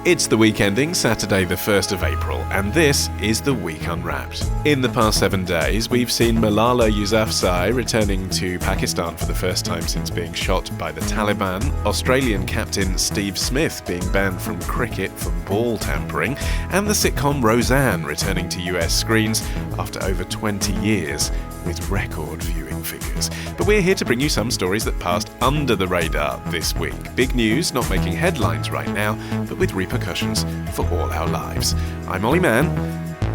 It's the week ending Saturday the 1st of April, and this is The Week Unwrapped. In the past 7 days, we've seen Malala Yousafzai returning to Pakistan for the first time since being shot by the Taliban, Australian captain Steve Smith being banned from cricket for ball tampering, and the sitcom Roseanne returning to US screens after over 20 years with record viewing figures. But we're here to bring you some stories that passed under the radar this week. Big news, not making headlines right now, but with repercussions for all our lives. I'm Olly Mann.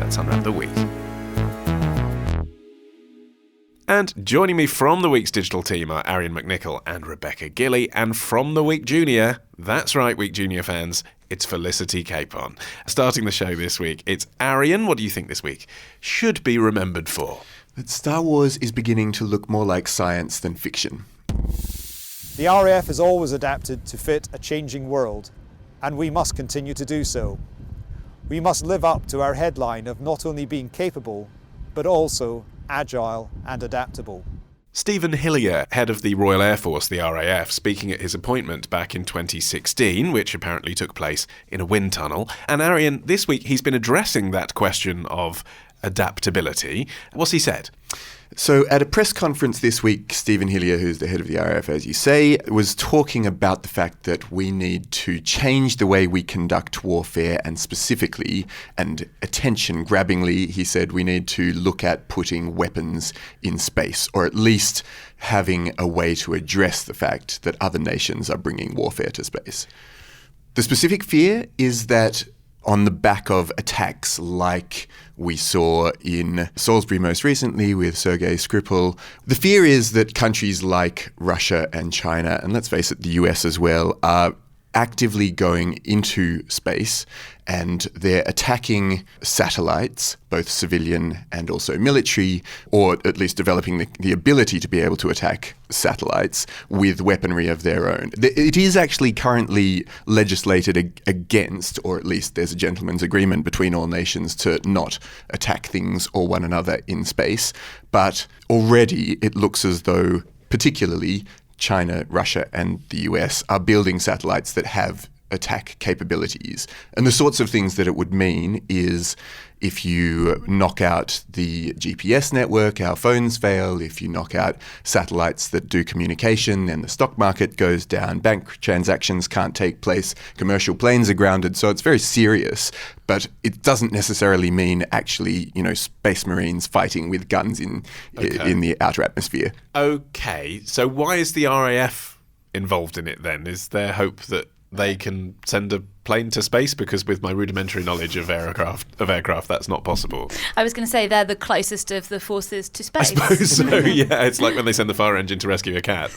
Let's unwrap the week. And joining me from the week's digital team are Arion McNicoll and Rebecca Gillie. And from the Week Junior, that's right, Week Junior fans, it's Felicity Capon. Starting the show this week, it's Arion. What do you think this week should be remembered for? That Star Wars is beginning to look more like science than fiction. The RAF has always adapted to fit a changing world, and we must continue to do so. We must live up to our headline of not only being capable, but also agile and adaptable. Stephen Hillier, head of the Royal Air Force, the RAF, speaking at his appointment back in 2016, which apparently took place in a wind tunnel. And Arion, this week he's been addressing that question of adaptability. What's he said? So at a press conference this week, Stephen Hillier, who's the head of the RAF, as you say, was talking about the fact that we need to change the way we conduct warfare, and specifically, and attention-grabbingly, he said we need to look at putting weapons in space, or at least having a way to address the fact that other nations are bringing warfare to space. The specific fear is that on the back of attacks like we saw in Salisbury most recently with Sergei Skripal, the fear is that countries like Russia and China, and let's face it, the US as well, are actively going into space and they're attacking satellites, both civilian and also military, or at least developing the ability to be able to attack satellites with weaponry of their own. It is actually currently legislated against, or at least there's a gentleman's agreement between all nations to not attack things or one another in space. But already it looks as though, particularly China, Russia, and the US are building satellites that have attack capabilities. And the sorts of things that it would mean is if you knock out the GPS network, our phones fail. If you knock out satellites that do communication, then the stock market goes down. Bank transactions can't take place. Commercial planes are grounded. So it's very serious. But it doesn't necessarily mean actually, space marines fighting with guns in the outer atmosphere. Okay. So why is the RAF involved in it then? Is there hope that they can send a plane to space? Because with my rudimentary knowledge of aircraft, that's not possible. I was going to say they're the closest of the forces to space. I suppose so, yeah. It's like when they send the fire engine to rescue a cat.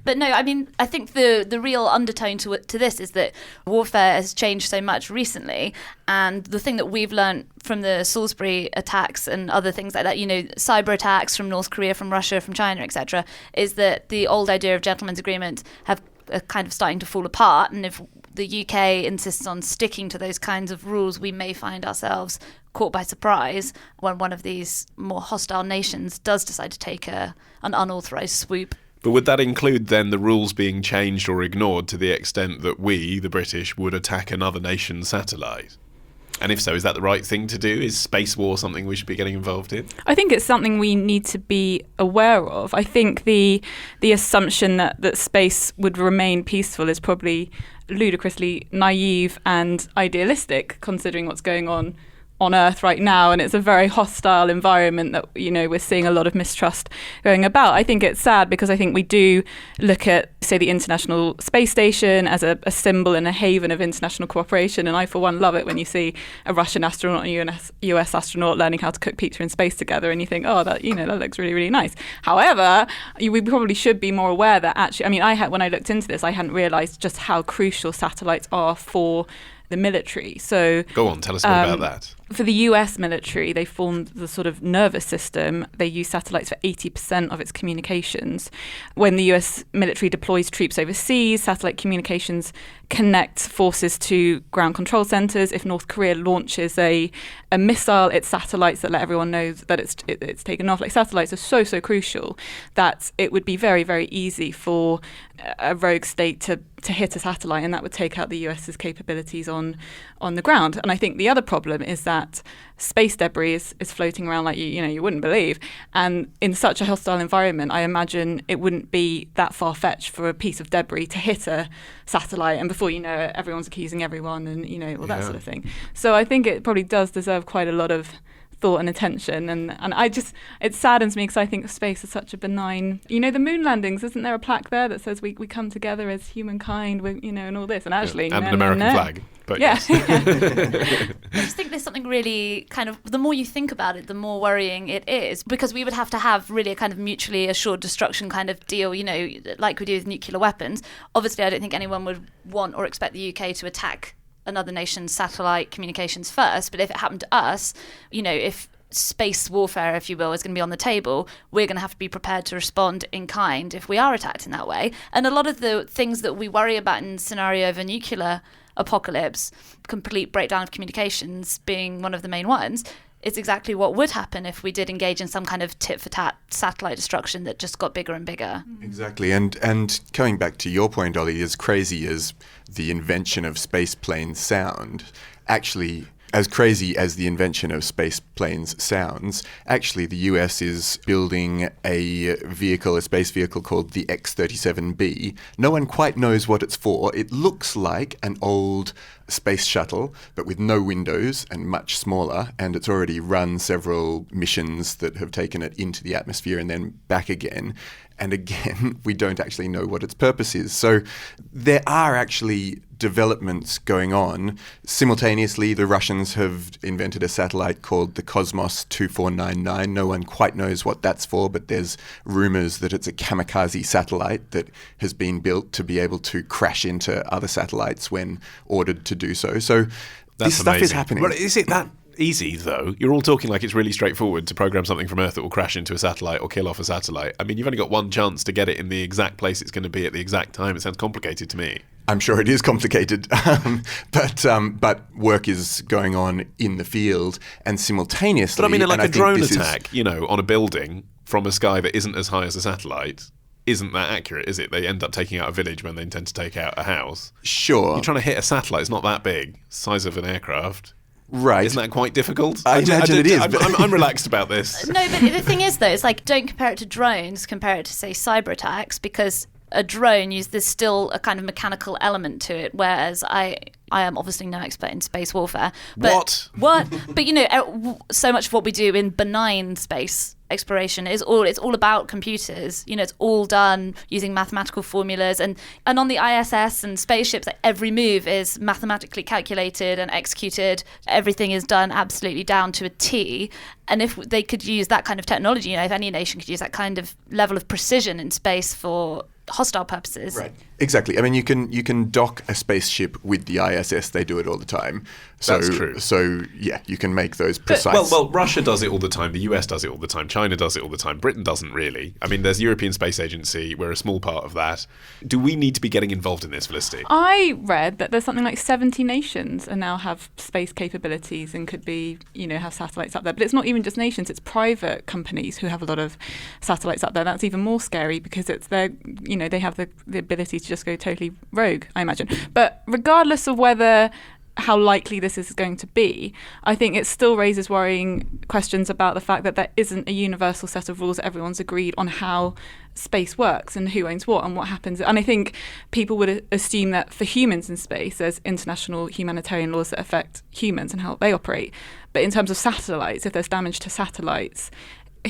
But no, I think the real undertone to this is that warfare has changed so much recently, and the thing that we've learned from the Salisbury attacks and other things like that, cyber attacks from North Korea, from Russia, from China, etc., is that the old idea of gentleman's agreement are kind of starting to fall apart, and if the UK insists on sticking to those kinds of rules, we may find ourselves caught by surprise when one of these more hostile nations does decide to take an unauthorised swoop. But would that include then the rules being changed or ignored to the extent that we, the British, would attack another nation's satellite? And if so, is that the right thing to do? Is space war something we should be getting involved in? I think it's something we need to be aware of. I think the assumption that space would remain peaceful is probably ludicrously naive and idealistic, considering what's going on Earth right now, and it's a very hostile environment that we're seeing a lot of mistrust going about. I think it's sad because I think we do look at, say, the International Space Station as a symbol and a haven of international cooperation, and I for one love it when you see a Russian astronaut and a US astronaut learning how to cook pizza in space together, and you think, oh, that that looks really, really nice. However, we probably should be more aware that actually, when I looked into this, I hadn't realised just how crucial satellites are for the military. So go on, tell us more about that. for the US military, they formed the sort of nervous system. They use satellites for 80% of its communications. When the US military deploys troops overseas, satellite communications connect forces to ground control centers. If North Korea launches a missile, it's satellites that let everyone know that it's taken off. Like, satellites are so crucial that it would be very, very easy for a rogue state to hit a satellite, and that would take out the US's capabilities on the ground. And I think the other problem is that space debris is floating around like you wouldn't believe. And in such a hostile environment, I imagine it wouldn't be that far-fetched for a piece of debris to hit a satellite, and before you know it, everyone's accusing everyone and all that sort of thing. So I think it probably does deserve quite a lot of thought and attention, and it saddens me because I think space is such a benign, the moon landings, isn't there a plaque there that says we come together as humankind, and all this, and actually and an American flag, but yeah. I just think there's something really kind of, the more you think about it, the more worrying it is, because we would have to have really a kind of mutually assured destruction kind of deal, like we do with nuclear weapons. Obviously, I don't think anyone would want or expect the UK to attack another nation's satellite communications first, but if it happened to us, if space warfare, if you will, is going to be on the table, we're going to have to be prepared to respond in kind if we are attacked in that way. And a lot of the things that we worry about in the scenario of a nuclear apocalypse, complete breakdown of communications being one of the main ones, it's exactly what would happen if we did engage in some kind of tit-for-tat satellite destruction that just got bigger and bigger. Exactly. And coming back to your point, Olly, as crazy as the invention of space planes sound, actually, as crazy as the invention of space planes sounds, actually the US is building a space vehicle called the X-37B. No one quite knows what it's for. It looks like an old space shuttle, but with no windows and much smaller, and it's already run several missions that have taken it into the atmosphere and then back again. And again, we don't actually know what its purpose is. So there are actually developments going on. Simultaneously, the Russians have invented a satellite called the Cosmos 2499. No one quite knows what that's for, but there's rumors that it's a kamikaze satellite that has been built to be able to crash into other satellites when ordered to do so. So this stuff is happening. Well, is it that easy, though? You're all talking like it's really straightforward to program something from Earth that will crash into a satellite or kill off a satellite. I mean, you've only got one chance to get it in the exact place it's going to be at the exact time. It sounds complicated to me. I'm sure it is complicated, but work is going on in the field, and simultaneously... But I mean, like a drone attack, on a building from a sky that isn't as high as a satellite isn't that accurate, is it? They end up taking out a village when they intend to take out a house. Sure. You're trying to hit a satellite. It's not that big. Size of an aircraft. Right. Isn't that quite difficult? I imagine it is. I'm relaxed about this. No, but the thing is, though, it's like, don't compare it to drones, compare it to, say, cyber attacks, because a drone, there's still a kind of mechanical element to it, whereas I am obviously no expert in space warfare. But What? But, so much of what we do in benign space exploration it's all about computers. It's all done using mathematical formulas, and on the ISS and spaceships, like, every move is mathematically calculated and executed. Everything is done absolutely down to a T. And if they could use that kind of technology, if any nation could use that kind of level of precision in space for hostile purposes. Right. Exactly. I mean, you can dock a spaceship with the ISS. They do it all the time. So, that's true. So, yeah, you can make those precise... Well, Russia does it all the time. The US does it all the time. China does it all the time. Britain doesn't really. I mean, there's the European Space Agency. We're a small part of that. Do we need to be getting involved in this, Felicity? I read that there's something like 70 nations and now have space capabilities and could be, have satellites up there. But it's not even just nations. It's private companies who have a lot of satellites up there. That's even more scary because it's their, they have the ability to just go totally rogue, I imagine. But regardless of how likely this is going to be, I think it still raises worrying questions about the fact that there isn't a universal set of rules that everyone's agreed on how space works and who owns what and what happens. And I think people would assume that for humans in space, there's international humanitarian laws that affect humans and how they operate. But in terms of satellites, if there's damage to satellites,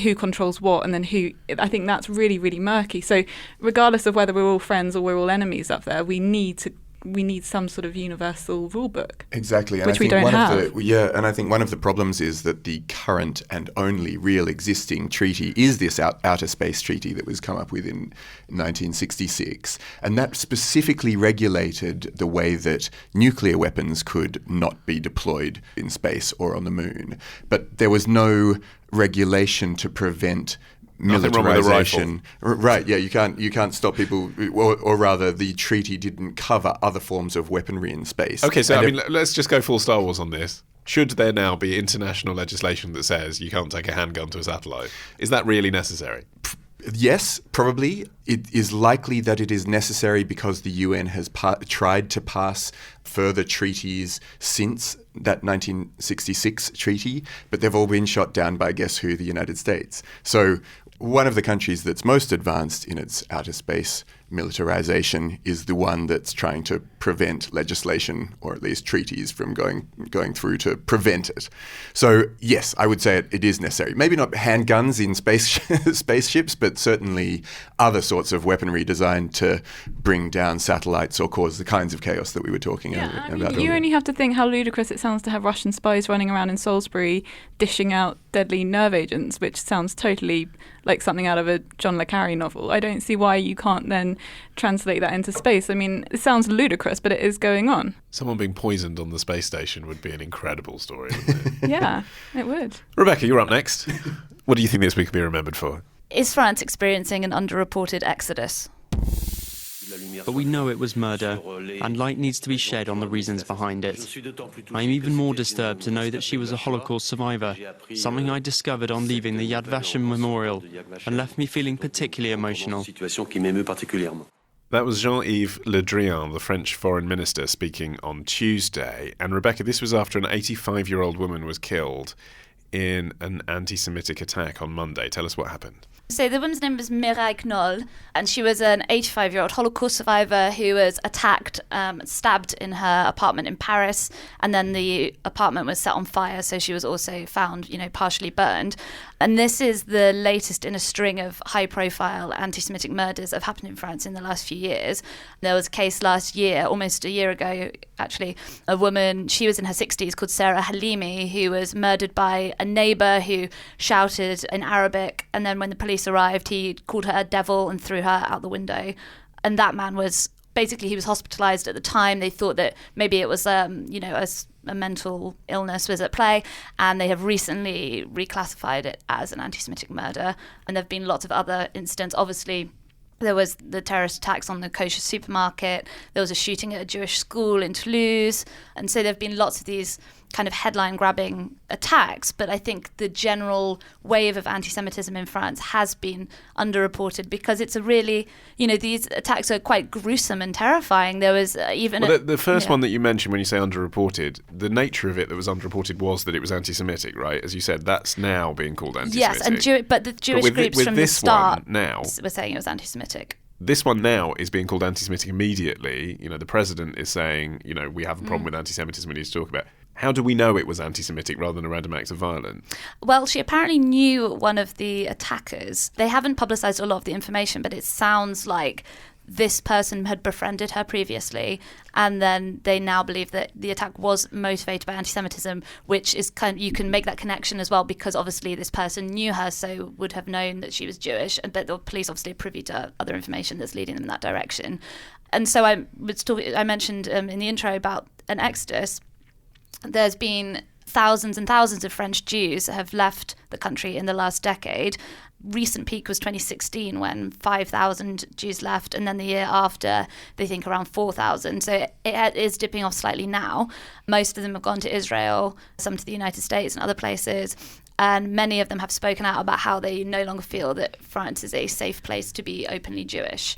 who controls what and then who, I think that's really, really murky. So regardless of whether we're all friends or we're all enemies up there, we need to we need some sort of universal rule book. Exactly. And which we don't have. And I think one of the problems is that the current and only real existing treaty is this outer space treaty that was come up with in 1966. And that specifically regulated the way that nuclear weapons could not be deployed in space or on the moon. But there was no regulation to prevent militarization. Right, yeah, you can't stop people, or rather the treaty didn't cover other forms of weaponry in space. Okay, so let's just go full Star Wars on this. Should there now be international legislation that says you can't take a handgun to a satellite? Is that really necessary? Yes, probably. It is likely that it is necessary because the UN has tried to pass further treaties since that 1966 treaty, but they've all been shot down by, guess who, the United States. So one of the countries that's most advanced in its outer space militarization is the one that's trying to prevent legislation, or at least treaties, from going through to prevent it. So yes, I would say it is necessary. Maybe not handguns in spaceships, but certainly other sorts of weaponry designed to bring down satellites or cause the kinds of chaos that we were talking about. You only have to think how ludicrous it sounds to have Russian spies running around in Salisbury dishing out deadly nerve agents, which sounds totally like something out of a John le Carré novel. I don't see why you can't then translate that into space. I mean, it sounds ludicrous, but it is going on. Someone being poisoned on the space station would be an incredible story, wouldn't it? Yeah, it would. Rebecca, you're up next. What do you think this week will be remembered for? Is France experiencing an underreported exodus? But we know it was murder, and light needs to be shed on the reasons behind it. I am even more disturbed to know that she was a Holocaust survivor, something I discovered on leaving the Yad Vashem Memorial, and left me feeling particularly emotional. That was Jean-Yves Le Drian, the French foreign minister, speaking on Tuesday. And Rebecca, this was after an 85-year-old woman was killed in an anti-Semitic attack on Monday. Tell us what happened. So the woman's name was Mireille Knoll, and she was an 85-year-old Holocaust survivor who was attacked, stabbed in her apartment in Paris, and then the apartment was set on fire, so she was also found, partially burned. And this is the latest in a string of high-profile anti-Semitic murders that have happened in France in the last few years. There was a case last year, almost a year ago, actually, a woman, she was in her 60s, called Sarah Halimi, who was murdered by a neighbour who shouted in Arabic, and then when the police arrived, he called her a devil and threw her out the window. And that man was, basically, he was hospitalised at the time. They thought that maybe it was, a mental illness was at play, and they have recently reclassified it as an anti-Semitic murder. And there have been lots of other incidents. Obviously, there was the terrorist attacks on the kosher supermarket. There was a shooting at a Jewish school in Toulouse. And so there have been lots of these kind of headline-grabbing attacks, but I think the general wave of anti-Semitism in France has been underreported because it's a really, these attacks are quite gruesome and terrifying. There was even... Well, the first one that you mentioned when you say underreported, the nature of it that was underreported was that it was anti-Semitic, right? As you said, that's now being called anti-Semitic. Yes, but the Jewish groups from the start now were saying it was anti-Semitic. This one now is being called anti-Semitic immediately. The president is saying, we have a problem with anti-Semitism we need to talk about. How do we know it was anti-Semitic rather than a random act of violence? Well, she apparently knew one of the attackers. They haven't publicised a lot of the information, but it sounds like this person had befriended her previously, and then they now believe that the attack was motivated by anti-Semitism, which is you can make that connection as well because obviously this person knew her, so would have known that she was Jewish, but the police obviously are privy to other information that's leading them in that direction. And so I mentioned in the intro about an exodus. There's been thousands and thousands of French Jews that have left the country in the last decade. Recent peak was 2016 when 5,000 Jews left, and then the year after they think around 4,000. So it is dipping off slightly now. Most of them have gone to Israel, some to the United States and other places, and many of them have spoken out about how they no longer feel that France is a safe place to be openly Jewish.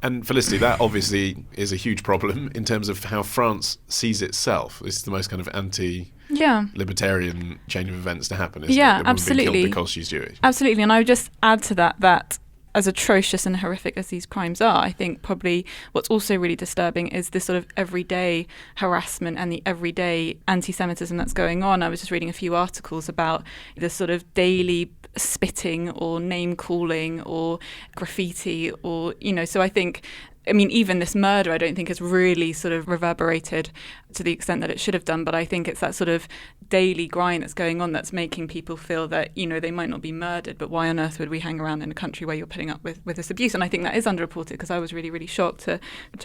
And Felicity, that obviously is a huge problem in terms of how France sees itself. This is the most kind of anti-libertarian chain of events to happen, isn't it? Yeah, The absolutely. woman being killed because she's Jewish. Absolutely, and I would just add to that as atrocious and horrific as these crimes are, I think probably what's also really disturbing is this sort of everyday harassment and the everyday anti-Semitism that's going on. I was just reading a few articles about the sort of daily spitting or name calling or graffiti or, so I think I mean, even this murder, I don't think has really sort of reverberated to the extent that it should have done. But I think it's that sort of daily grind that's going on that's making people feel that, you know, they might not be murdered, but why on earth would we hang around in a country where you're putting up with this abuse? And I think that is underreported, because I was really, really shocked to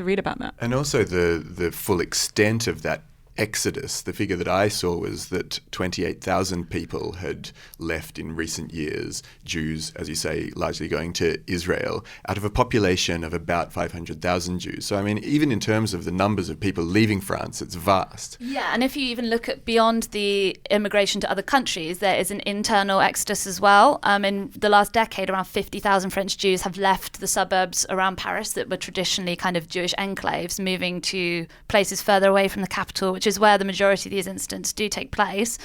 read about that. And also the full extent of that exodus. The figure that I saw was that 28,000 people had left in recent years, Jews, as you say, largely going to Israel, out of a population of about 500,000 Jews. So, I mean, even in terms of the numbers of people leaving France, it's vast. Yeah, and if you even look at beyond the immigration to other countries, there is an internal exodus as well. In the last decade, around 50,000 French Jews have left the suburbs around Paris that were traditionally kind of Jewish enclaves, moving to places further away from the capital, which is where the majority of these incidents do take place.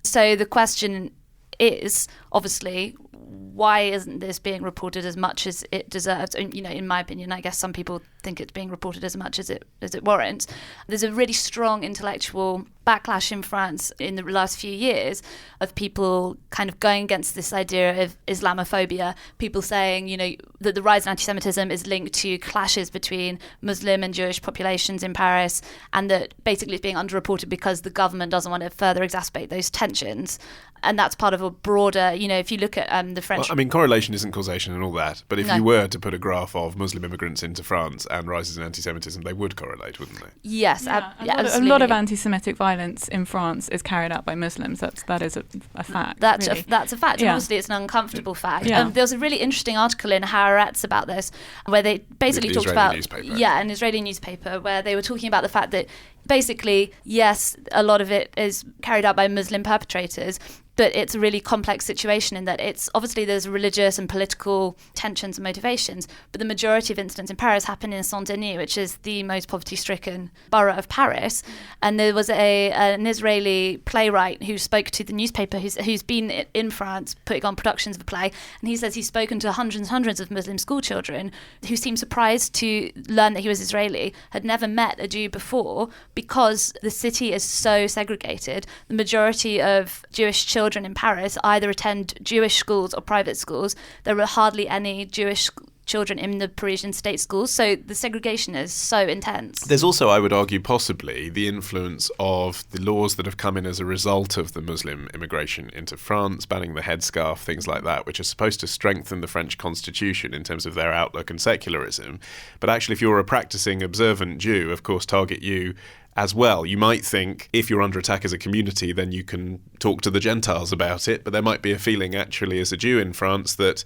So the question is, obviously, why isn't this being reported as much as it deserves? And, you know, in my opinion, I guess some people think it's being reported as much as it warrants. There's a really strong intellectual backlash in France in the last few years of people kind of going against this idea of Islamophobia, people saying, you know, that the rise in anti-Semitism is linked to clashes between Muslim and Jewish populations in Paris, and that basically it's being underreported because the government doesn't want to further exacerbate those tensions. And that's part of a broader, you know, if you look at the French... Well, I mean, correlation isn't causation and all that, but if you were to put a graph of Muslim immigrants into France and rises in anti-Semitism, they would correlate, wouldn't they? Yes, absolutely. A lot of anti-Semitic violence in France is carried out by Muslims. That is a fact. That's really. That's a fact. Yeah. Obviously, it's an uncomfortable fact. Yeah. There was a really interesting article in Haaretz about this, where they basically talked about... Newspaper. Yeah, an Israeli newspaper, where they were talking about the fact that basically, yes, a lot of it is carried out by Muslim perpetrators, but it's a really complex situation in that it's obviously there's religious and political tensions and motivations, but the majority of incidents in Paris happen in Saint-Denis, which is the most poverty-stricken borough of Paris. And there was an Israeli playwright who spoke to the newspaper who's been in France putting on productions of the play, and he says he's spoken to hundreds and hundreds of Muslim school children who seemed surprised to learn that he was Israeli, had never met a Jew before, because the city is so segregated. The majority of Jewish children in Paris either attend Jewish schools or private schools. There are hardly any Jewish children in the Parisian state schools, so the segregation is so intense. There's also, I would argue, possibly the influence of the laws that have come in as a result of the Muslim immigration into France, banning the headscarf, things like that, which are supposed to strengthen the French constitution in terms of their outlook and secularism. But actually, if you're a practicing observant Jew, of course, target you as well. You might think if you're under attack as a community, then you can talk to the Gentiles about it, but there might be a feeling actually as a Jew in France that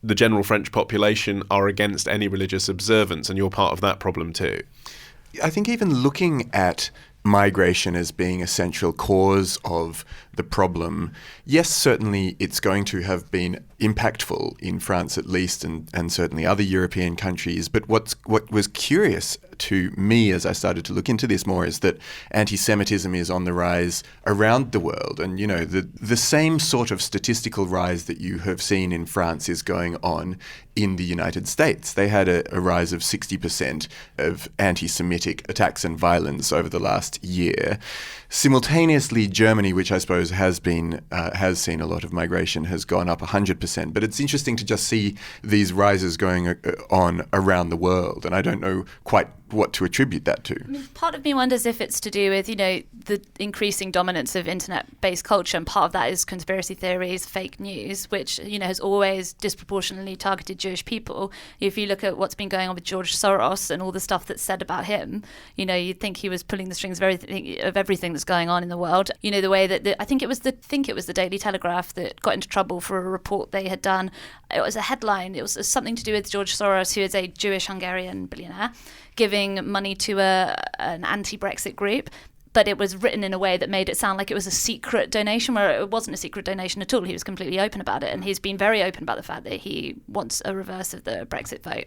the general French population are against any religious observance, and you're part of that problem too. I think even looking at migration as being a central cause of the problem, yes, certainly it's going to have been impactful in France at least, and certainly other European countries. But what was curious to me as I started to look into this more is that anti-Semitism is on the rise around the world. And, you know, the same sort of statistical rise that you have seen in France is going on in the United States. They had a rise of 60% of anti-Semitic attacks and violence over the last year. Simultaneously, Germany, which I suppose has seen a lot of migration, has gone up 100%. But it's interesting to just see these rises going on around the world, and I don't know quite what to attribute that to. I mean, part of me wonders if it's to do with, you know, the increasing dominance of internet-based culture, and part of that is conspiracy theories, fake news, which, you know, has always disproportionately targeted Jewish people. If you look at what's been going on with George Soros and all the stuff that's said about him, you know, you'd think he was pulling the strings of everything that's going on in the world. You know, the way that I think it was the Daily Telegraph that got into trouble for a report they had done. It was a headline. It was something to do with George Soros, who is a Jewish Hungarian billionaire, giving money to an anti-Brexit group. But it was written in a way that made it sound like it was a secret donation, where it wasn't a secret donation at all. He was completely open about it, and he's been very open about the fact that he wants a reverse of the Brexit vote.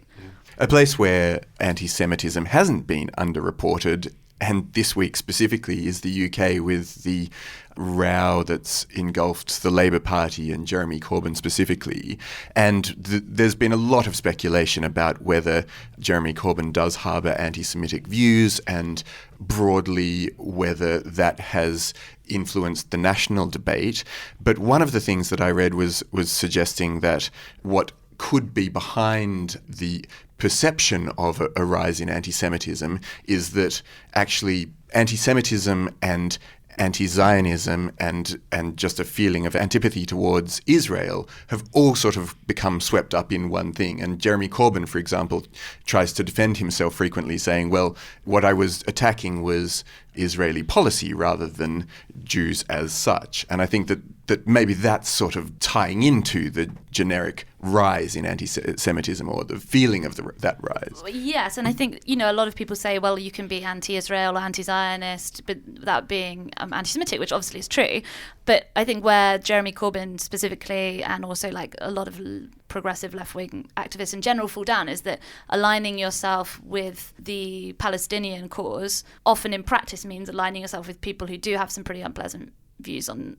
A place where anti-Semitism hasn't been underreported, and this week specifically, is the UK, with the row that's engulfed the Labour Party and Jeremy Corbyn specifically. And there's been a lot of speculation about whether Jeremy Corbyn does harbour anti-Semitic views, and broadly whether that has influenced the national debate. But one of the things that I read was suggesting that what could be behind the perception of a rise in anti-Semitism is that actually anti-Semitism and anti-Zionism and just a feeling of antipathy towards Israel have all sort of become swept up in one thing. And Jeremy Corbyn, for example, tries to defend himself frequently, saying, well, what I was attacking was Israeli policy rather than Jews as such. And I think that maybe that's sort of tying into the generic rise in anti-Semitism, or the feeling of that rise. Yes, and I think, a lot of people say, well, you can be anti-Israel or anti-Zionist, but without being anti-Semitic, which obviously is true. But I think where Jeremy Corbyn specifically, and also like a lot of progressive left-wing activists in general, fall down, is that aligning yourself with the Palestinian cause often in practice means aligning yourself with people who do have some pretty unpleasant views on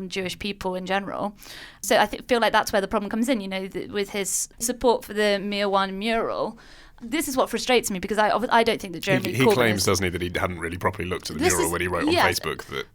Jewish people in general. So I feel like that's where the problem comes in, with his support for the Mir 1 mural. This is what frustrates me, because I don't think that Jeremy Corbyn... He claims, doesn't he, that he hadn't really properly looked at the mural when he wrote on Facebook that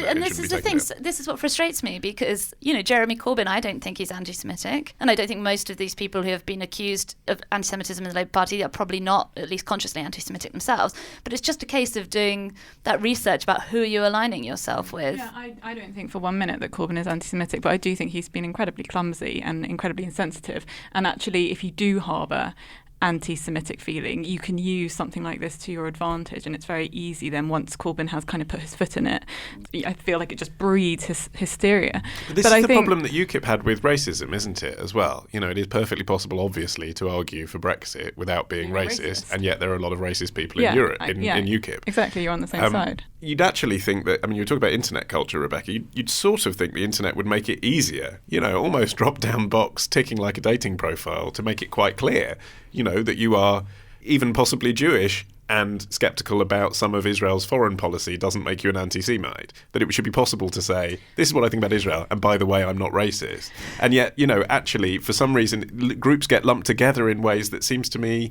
and this is the thing. This is what frustrates me, because, Jeremy Corbyn, I don't think he's anti-Semitic. And I don't think most of these people who have been accused of anti-Semitism in the Labour Party are probably not, at least consciously, anti-Semitic themselves. But it's just a case of doing that research about who you're aligning yourself with. Yeah, I don't think for 1 minute that Corbyn is anti-Semitic, but I do think he's been incredibly clumsy and incredibly insensitive. And actually, if you do harbour anti-Semitic feeling, you can use something like this to your advantage, and it's very easy then, once Corbyn has kind of put his foot in it, I feel like it just breeds hysteria. But this is the problem that UKIP had with racism, isn't it, as well? It is perfectly possible, obviously, to argue for Brexit without being racist, and yet there are a lot of racist people in Europe, in UKIP. Exactly, you're on the same side. You'd actually think that, you were talking about internet culture, Rebecca, you'd sort of think the internet would make it easier, almost drop-down box ticking like a dating profile to make it quite clear, that you are even possibly Jewish and sceptical about some of Israel's foreign policy doesn't make you an anti-Semite. That it should be possible to say, this is what I think about Israel, and by the way, I'm not racist. And yet, actually, for some reason, groups get lumped together in ways that seems to me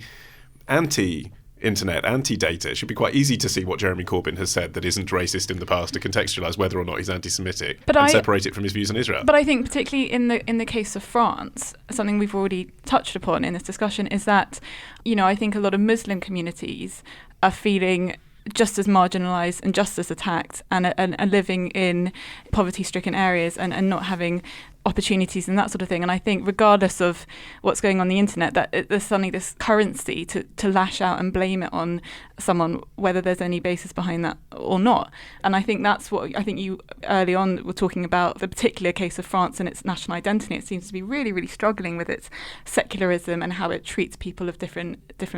anti-internet, anti-data. It should be quite easy to see what Jeremy Corbyn has said that isn't racist in the past, to contextualise whether or not he's anti-Semitic and separate it from his views on Israel. But I think particularly in the case of France, something we've already touched upon in this discussion is that, I think a lot of Muslim communities are feeling just as marginalised and just as attacked and are living in poverty-stricken areas and not having opportunities and that sort of thing. And I think regardless of what's going on the internet, that there's suddenly this currency to lash out and blame it on someone, whether there's any basis behind that or not. And I think that's what I think you early on were talking about, the particular case of France and its national identity. It seems to be really, really struggling with its secularism and how it treats people of different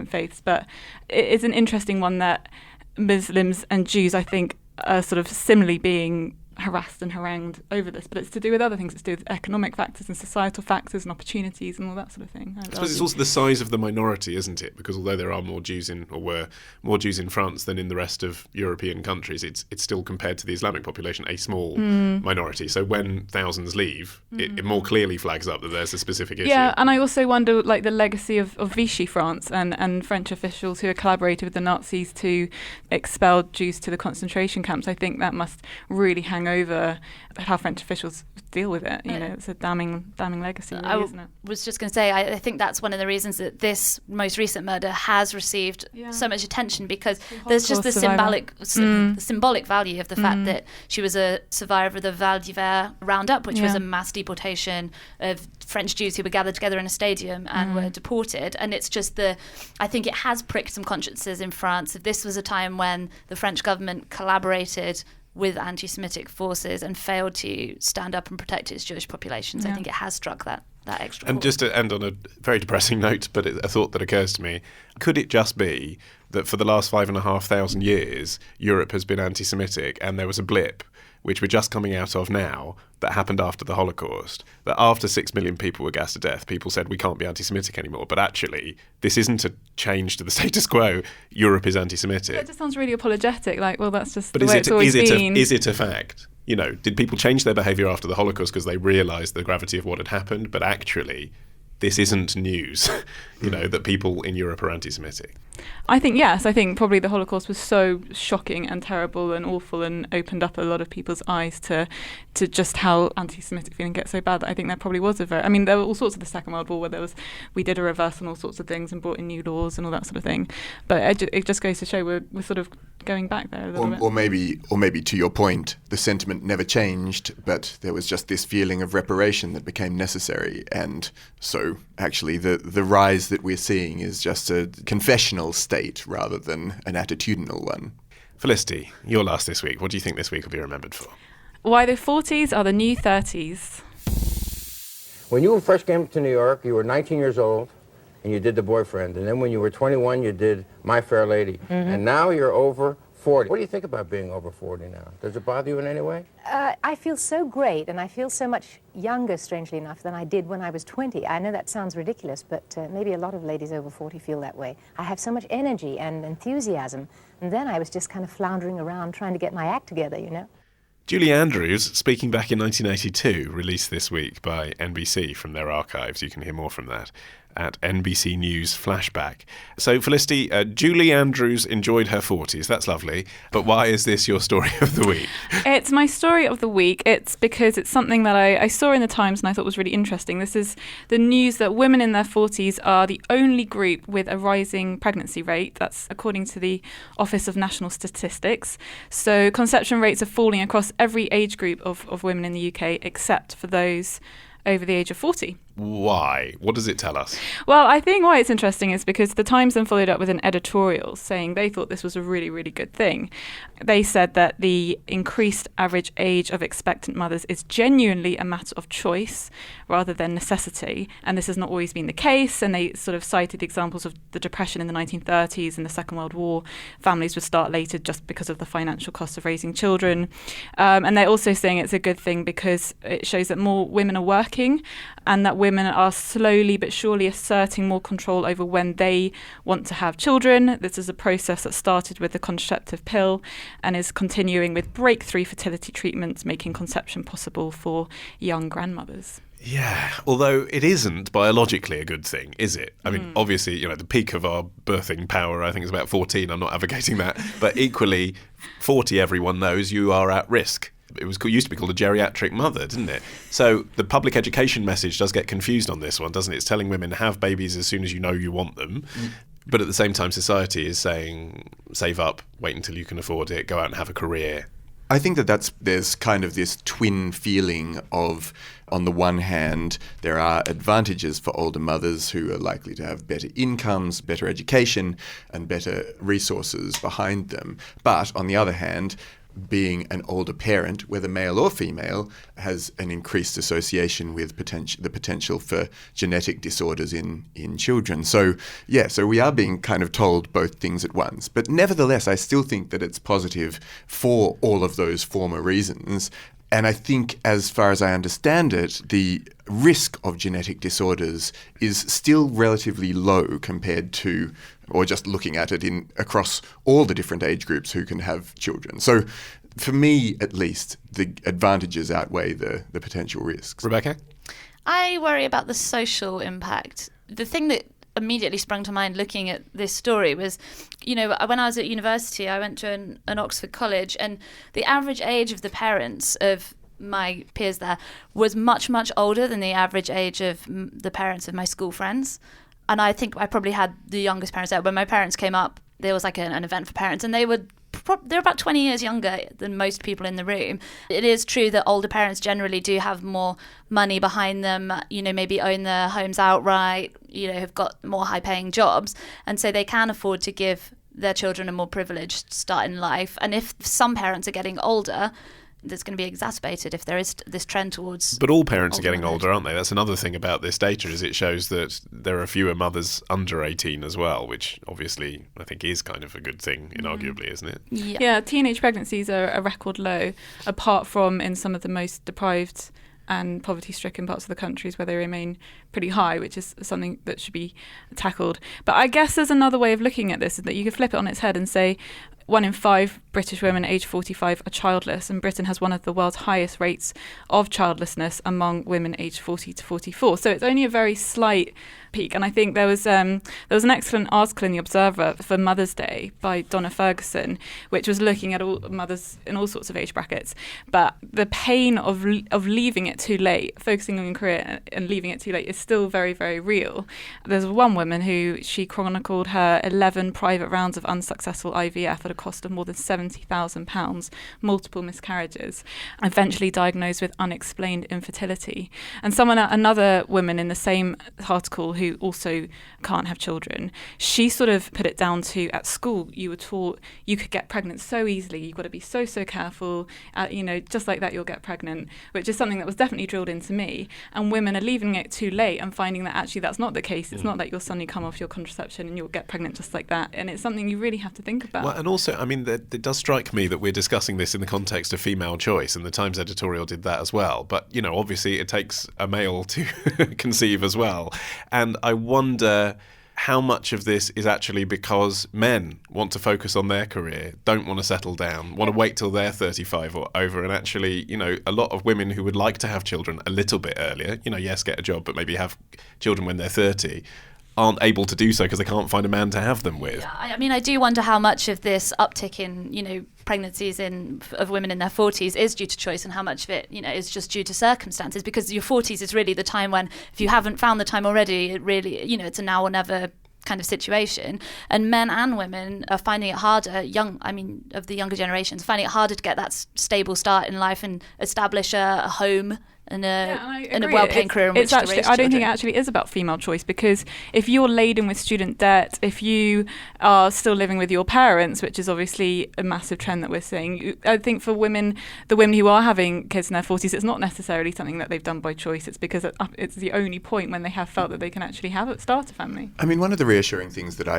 faiths. But it is an interesting one that Muslims and Jews, I think, are sort of similarly being harassed and harangued over this, but it's to do with other things. It's to do with economic factors and societal factors and opportunities and all that sort of thing. I suppose it's also the size of the minority, isn't it? Because although there are more Jews were more Jews in France than in the rest of European countries, it's still, compared to the Islamic population, a small minority. So when thousands leave, it more clearly flags up that there's a specific issue. Yeah, and I also wonder, like, the legacy of Vichy France and French officials who had collaborated with the Nazis to expel Jews to the concentration camps. I think that must really hang over how French officials deal with it. It's a damning legacy, really, isn't it? I was just going to say, I think that's one of the reasons that this most recent murder has received so much attention, because there's just the symbolic value of the fact that she was a survivor of the Val d'Hiver roundup, which was a mass deportation of French Jews who were gathered together in a stadium and were deported. And it's just I think it has pricked some consciences in France. If this was a time when the French government collaborated with anti-Semitic forces and failed to stand up and protect its Jewish populations, I think it has struck that extra chord. And just to end on a very depressing note, but a thought that occurs to me, could it just be that for the last 5,500 years, Europe has been anti-Semitic, and there was a blip, which we're just coming out of now, that happened after the Holocaust, that after 6 million people were gassed to death, people said we can't be anti-Semitic anymore. But actually, this isn't a change to the status quo. Europe is anti-Semitic. That just sounds really apologetic, like, well, that's just the way it's always been. Is it a fact? Did people change their behaviour after the Holocaust because they realised the gravity of what had happened? But actually, this isn't news, that people in Europe are anti-Semitic. I think yes. I think probably the Holocaust was so shocking and terrible and awful and opened up a lot of people's eyes to just how anti-Semitic feeling gets so bad that I think there probably was there were all sorts of the Second World War where we did a reverse on all sorts of things and brought in new laws and all that sort of thing. But it just goes to show we're sort of going back there a little bit. Or maybe to your point, the sentiment never changed, but there was just this feeling of reparation that became necessary. And so actually the rise that we're seeing is just a confessional state rather than an attitudinal one. Felicity, you're last this week. What do you think this week will be remembered for? Why the 40s are the new 30s. When you first came to New York, you were 19 years old, and you did The Boyfriend. And then when you were 21, you did My Fair Lady. Mm-hmm. And now you're over 40. What do you think about being over 40 now? Does it bother you in any way? I feel so great, and I feel so much younger, strangely enough, than I did when I was 20. I know that sounds ridiculous, but maybe a lot of ladies over 40 feel that way. I have so much energy and enthusiasm, and then I was just kind of floundering around trying to get my act together, you know? Julie Andrews, speaking back in 1982, released this week by NBC from their archives. You can hear more from that at NBC News Flashback. So, Felicity, Julie Andrews enjoyed her 40s. That's lovely. But why is this your story of the week? It's my story of the week. It's because it's something that I saw in the Times and I thought was really interesting. This is the news that women in their 40s are the only group with a rising pregnancy rate. That's according to the Office of National Statistics. So conception rates are falling across every age group of women in the UK except for those over the age of 40. Why? What does it tell us? Well, I think why it's interesting is because the Times then followed up with an editorial saying they thought this was a really, really good thing. They said that the increased average age of expectant mothers is genuinely a matter of choice rather than necessity, and this has not always been the case, and they sort of cited examples of the Depression in the 1930s and the Second World War. Families would start later just because of the financial cost of raising children. And they're also saying it's a good thing because it shows that more women are working and that women are slowly but surely asserting more control over when they want to have children. This is a process that started with the contraceptive pill and is continuing with breakthrough fertility treatments, making conception possible for young grandmothers. Yeah, although it isn't biologically a good thing, is it? I mean, obviously, the peak of our birthing power, I think, is about 14. I'm not advocating that. But equally, 40, everyone knows you are at risk. It used to be called a geriatric mother, didn't it? So the public education message does get confused on this one, doesn't it? It's telling women have babies as soon as you know you want them. But at the same time, society is saying, save up, wait until you can afford it, go out and have a career. I think there's kind of this twin feeling of, on the one hand, there are advantages for older mothers who are likely to have better incomes, better education, and better resources behind them. But on the other hand, being an older parent, whether male or female, has an increased association with the potential for genetic disorders in children. So we are being kind of told both things at once. But nevertheless, I still think that it's positive for all of those former reasons. And I think, as far as I understand it, the risk of genetic disorders is still relatively low compared to, or just looking at it across all the different age groups who can have children. So for me, at least, the advantages outweigh the potential risks. Rebecca? I worry about the social impact. The thing that immediately sprung to mind looking at this story was, when I was at university, I went to an Oxford college, and the average age of the parents of my peers there was much, much older than the average age of the parents of my school friends. And I think I probably had the youngest parents there. When my parents came up, there was like an event for parents, and they're about 20 years younger than most people in the room. It is true that older parents generally do have more money behind them, maybe own their homes outright, have got more high-paying jobs, and so they can afford to give their children a more privileged start in life. And if some parents are getting older, that's going to be exacerbated if there is this trend towards... But all parents are getting older, aren't they? That's another thing about this data, is it shows that there are fewer mothers under 18 as well, which obviously I think is kind of a good thing, inarguably, isn't it? Yeah, teenage pregnancies are a record low, apart from in some of the most deprived and poverty-stricken parts of the countries where they remain pretty high, which is something that should be tackled. But I guess there's another way of looking at this, that you could flip it on its head and say, 1 in 5 British women aged 45 are childless, and Britain has one of the world's highest rates of childlessness among women aged 40 to 44. So it's only a very slight peak. And I think there was an excellent article in The Observer for Mother's Day by Donna Ferguson, which was looking at all mothers in all sorts of age brackets. But the pain of leaving it too late, focusing on your career and leaving it too late, is still very, very real. There's one woman who she chronicled her 11 private rounds of unsuccessful IVF at a cost of more than £70,000, multiple miscarriages, eventually diagnosed with unexplained infertility. And another woman in the same article who also can't have children, she sort of put it down to, at school you were taught you could get pregnant so easily, you've got to be so careful, just like that you'll get pregnant, which is something that was definitely drilled into me. And women are leaving it too late and finding that actually that's not the case. It's not that you'll suddenly come off your contraception and you'll get pregnant just like that. And it's something you really have to think about. Well, and also, I mean, it does strike me that we're discussing this in the context of female choice, and the Times editorial did that as well. But, obviously it takes a male to conceive as well. And I wonder how much of this is actually because men want to focus on their career, don't want to settle down, want to wait till they're 35 or over, and actually, a lot of women who would like to have children a little bit earlier, yes, get a job, but maybe have children when they're 30, aren't able to do so because they can't find a man to have them with. Yeah, I mean, I do wonder how much of this uptick in, pregnancies of women in their 40s is due to choice, and how much of it, is just due to circumstances, because your 40s is really the time when, if you haven't found the time already, it really, it's a now or never kind of situation. And men and women are finding it harder, of the younger generations, finding it harder to get that stable start in life and establish a home and a well-paying career in which to raise children. I don't think it actually is about female choice, because if you're laden with student debt, if you are still living with your parents, which is obviously a massive trend that we're seeing, I think for women, the women who are having kids in their 40s, it's not necessarily something that they've done by choice. It's because it's the only point when they have felt that they can actually start a family. I mean, one of the reassuring things that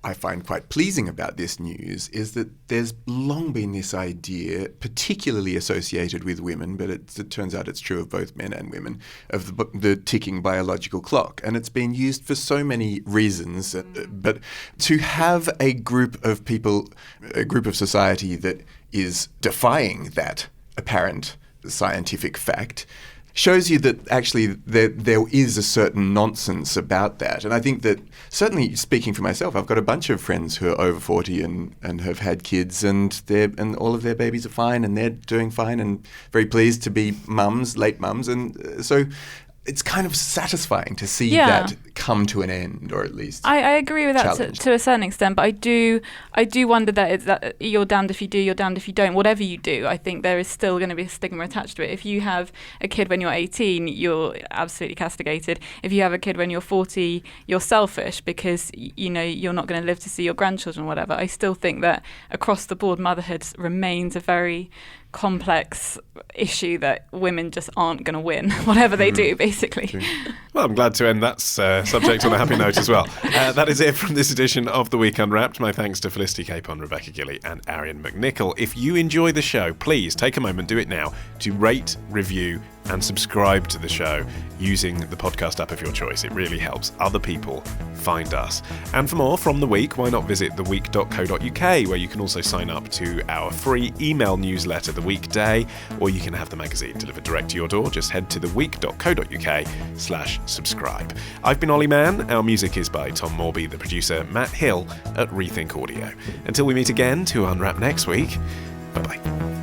I find quite pleasing about this news is that there's long been this idea, particularly associated with women, but it turns out it's true of both men and women, of the ticking biological clock. And it's been used for so many reasons. But to have a group of people, a group of society that is defying that apparent scientific fact shows you that actually there is a certain nonsense about that. And I think that, certainly speaking for myself, I've got a bunch of friends who are over 40 and have had kids, and all of their babies are fine, and they're doing fine and very pleased to be mums, late mums. And so it's kind of satisfying to see that come to an end, or at least I agree with that to a certain extent, but I do wonder that you're damned if you do, you're damned if you don't. Whatever you do, I think there is still going to be a stigma attached to it. If you have a kid when you're 18, you're absolutely castigated. If you have a kid when you're 40, you're selfish because you're not going to live to see your grandchildren or whatever. I still think that across the board, motherhood remains a very complex issue that women just aren't going to win, whatever they do, basically. True. Well, I'm glad to end that subject on a happy note as well. That is it from this edition of The Week Unwrapped. My thanks to Felicity, Capon, Rebecca Gillie and Arion McNicoll. If you enjoy the show, please take a moment, do it now, to rate, review and subscribe to the show using the podcast app of your choice. It really helps other people find us. And for more from The Week, why not visit theweek.co.uk, where you can also sign up to our free email newsletter, The Weekday, or you can have the magazine delivered direct to your door. Just head to theweek.co.uk/subscribe. I've been Olly Mann. Our music is by Tom Morby, the producer Matt Hill at Rethink Audio. Until we meet again to unwrap next week, bye-bye.